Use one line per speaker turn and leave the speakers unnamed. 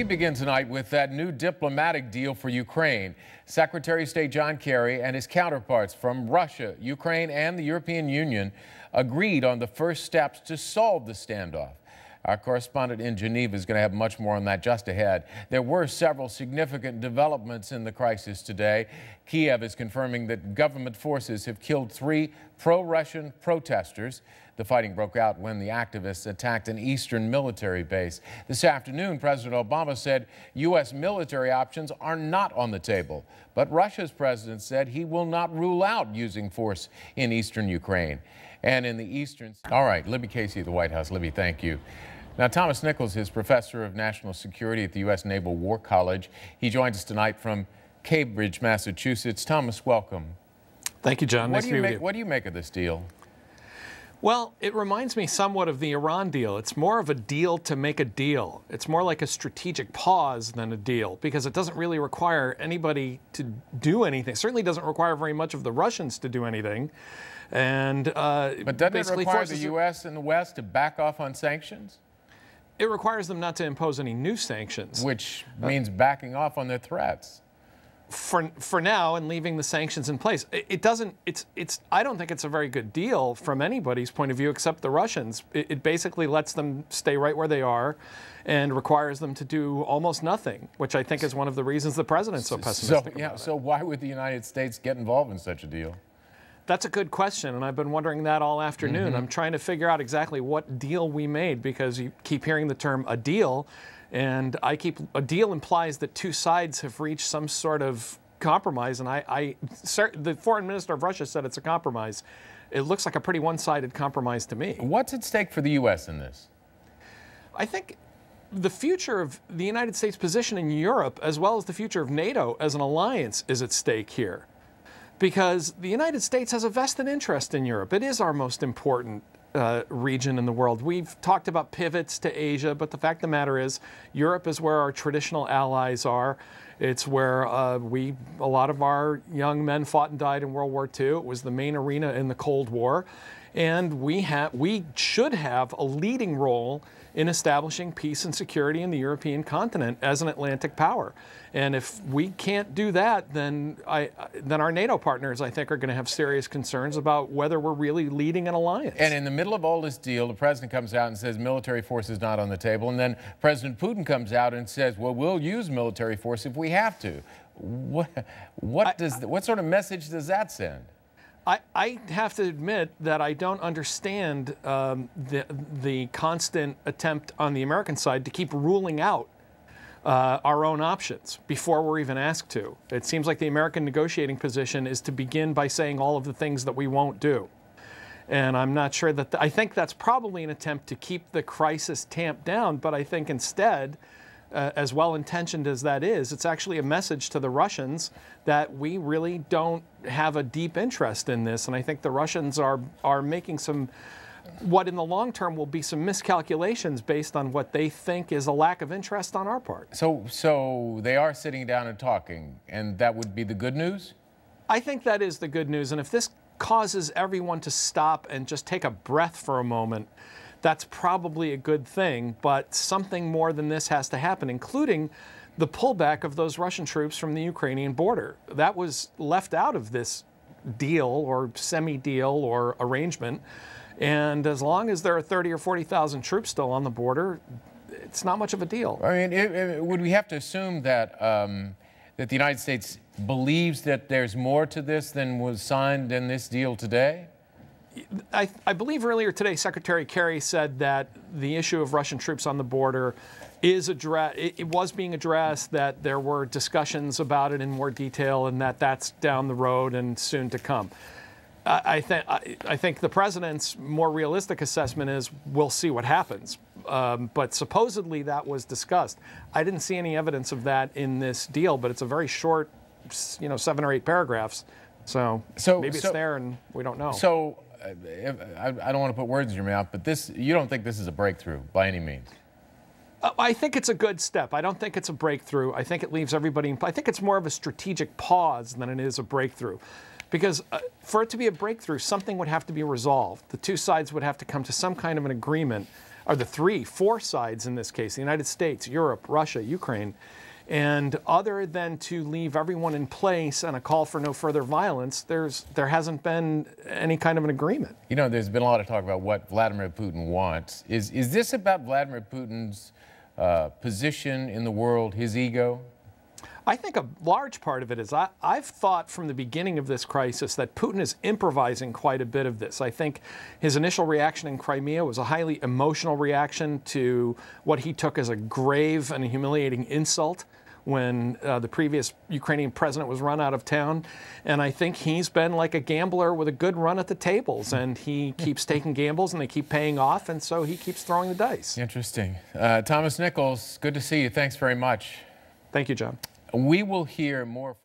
We begin tonight with that new diplomatic deal for Ukraine. Secretary of State John Kerry and his counterparts from Russia, Ukraine, and the European Union agreed on the first steps to solve the standoff. Our correspondent in Geneva is going to have much more on that just ahead. There were several significant developments in the crisis today. Kiev is confirming that government forces have killed 3 pro-Russian protesters. The fighting broke out when the activists attacked an eastern military base. This afternoon, President Obama said U.S. military options are not on the table. But Russia's president said he will not rule out using force in eastern Ukraine. And in the eastern... All right, Libby Casey at the White House. Libby, thank you. Now, Thomas Nichols is professor of national security at the U.S. Naval War College. He joins us tonight from Cambridge, Massachusetts. Thomas, welcome.
Thank you, John. Nice to be with you.
What do you make of this deal?
Well, it reminds me somewhat of the Iran deal. It's more of a deal to make a deal. It's more like a strategic pause than a deal, because it doesn't really require anybody to do anything. It certainly doesn't require very much of the Russians to do anything. And
but doesn't it require the U.S. and the West to back off on sanctions?
It requires them not to impose any new sanctions.
Which means backing off on their threats.
For now, and leaving the sanctions in place. I don't think it's a very good deal from anybody's point of view except the Russians. It basically lets them stay right where they are and requires them to do almost nothing, which I think is one of the reasons the president's so pessimistic about it.
So why would the United States get involved in such a deal?
That's a good question, and I've been wondering that all afternoon. I'm trying to figure out exactly what deal we made, because you keep hearing the term a deal, and a deal implies that 2 sides have reached some sort of compromise, and the foreign minister of Russia said it's a compromise. It looks like a pretty one-sided compromise to me.
What's at stake for the U.S. in this?
I think the future of the United States' position in Europe, as well as the future of NATO as an alliance, is at stake here. Because the United States has a vested interest in Europe. It is our most important region in the world. We've talked about pivots to Asia, but the fact of the matter is Europe is where our traditional allies are. It's where a lot of our young men fought and died in World War II. It was the main arena in the Cold War. And we should have a leading role in establishing peace and security in the European continent as an Atlantic power. And if we can't do that, then our NATO partners, I think, are going to have serious concerns about whether we're really leading an alliance.
And in the middle of all this deal, the president comes out and says military force is not on the table. And then President Putin comes out and says, well, we'll use military force if we have to. What sort of message does that send?
I have to admit that I don't understand the constant attempt on the American side to keep ruling out our own options before we're even asked to. It seems like the American negotiating position is to begin by saying all of the things that we won't do. And I'm not sure that I think that's probably an attempt to keep the crisis tamped down, but I think instead, as well-intentioned as that is, it's actually a message to the Russians that we really don't have a deep interest in this. And I think the Russians are making what in the long term will be some miscalculations based on what they think is a lack of interest on our part.
So they are sitting down and talking, and that would be the good news?
I think that is the good news. And if this causes everyone to stop and just take a breath for a moment, that's probably a good thing, but something more than this has to happen, including the pullback of those Russian troops from the Ukrainian border. That was left out of this deal or semi-deal or arrangement, and as long as there are 30 or 40,000 troops still on the border, it's not much of a deal.
I mean, would we have to assume that that the United States believes that there's more to this than was signed in this deal today?
I believe earlier today, Secretary Kerry said that the issue of Russian troops on the border is it was being addressed, that there were discussions about it in more detail, and that's down the road and soon to come. I think the president's more realistic assessment is we'll see what happens. But supposedly that was discussed. I didn't see any evidence of that in this deal, but it's a very short, 7 or 8 paragraphs. So maybe it's there and we don't know.
So I don't want to put words in your mouth, but you don't think this is a breakthrough by any means?
I think it's a good step. I don't think it's a breakthrough. I think it leaves everybody I think it's more of a strategic pause than it is a breakthrough. Because for it to be a breakthrough, something would have to be resolved. The 2 sides would have to come to some kind of an agreement are the four sides in this case: the United States, Europe, Russia, Ukraine. And other than to leave everyone in place and a call for no further violence, there hasn't been any kind of an agreement.
You know, there's been a lot of talk about what Vladimir Putin wants. Is this about Vladimir Putin's position in the world, his ego?
I think a large part of it is I've thought from the beginning of this crisis that Putin is improvising quite a bit of this. I think his initial reaction in Crimea was a highly emotional reaction to what he took as a grave and humiliating insult when the previous Ukrainian president was run out of town. And I think he's been like a gambler with a good run at the tables, and he keeps taking gambles and they keep paying off, and so he keeps throwing the dice.
Interesting. Thomas Nichols, good to see you. Thanks very much.
Thank you, John.
We will hear more from